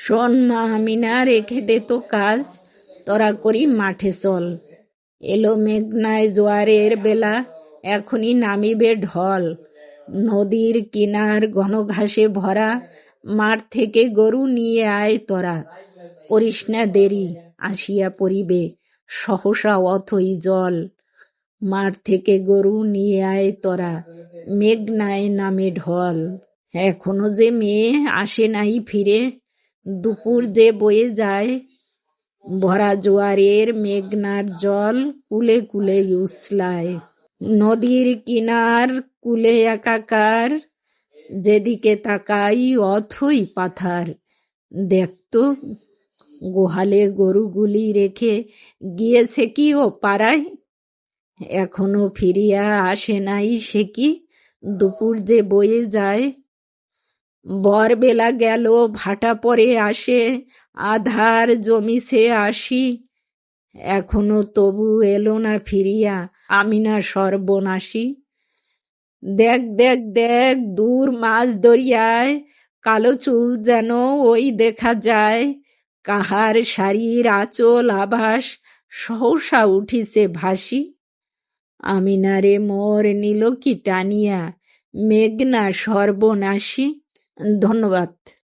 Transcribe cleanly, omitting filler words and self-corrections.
শোন মা আমিনা, রেখে দে তো কাজ, তোরা করি মাঠে চল। এলো মেঘনায় জোয়ারের বেলা, এখনই নামিবে ঢল। নদীর কিনার ঘন ঘাসে ভরা, মাঠ থেকে গরু নিয়ে আয় তোরা। করিস না দেরি, আসিয়া পড়িবে সহসা অথই জল। মাঠ থেকে গরু নিয়ে আয় তোরা, মেঘনায় নামে ঢল। এখনো যে মেয়ে আসে নাই ফিরে, দুপুর যে বয়ে যায়। ভরা জোয়ারের মেঘনার জল কুলে কুলে উছলায়। নদীর কিনার কুলে একাকার, যেদিকে তাকাই অথই পাথার। দেখতো গোহালে গরুগুলি রেখে গিয়েছে কি ও পাড়ায়। এখনো ফিরিয়া আসে নাই সে কি, দুপুর যে বয়ে যায়। ভোরবেলা গেল ভাটা পরে আসে, আধার জমিছে আসি। এখনো তবু এলো না ফিরিয়া, আমিনা সর্বনাশী। দেখ দেখ দেখ দূর মাছ দরিয়ায়, কালো চুল যেন ওই দেখা যায়। কাহার শাড়ির আঁচল আভাস সহসা উঠিছে ভাসি। আমিনারে মোর নিল কি টানিয়া, মেঘনা সর্বনাশী। ধন্যবাদ।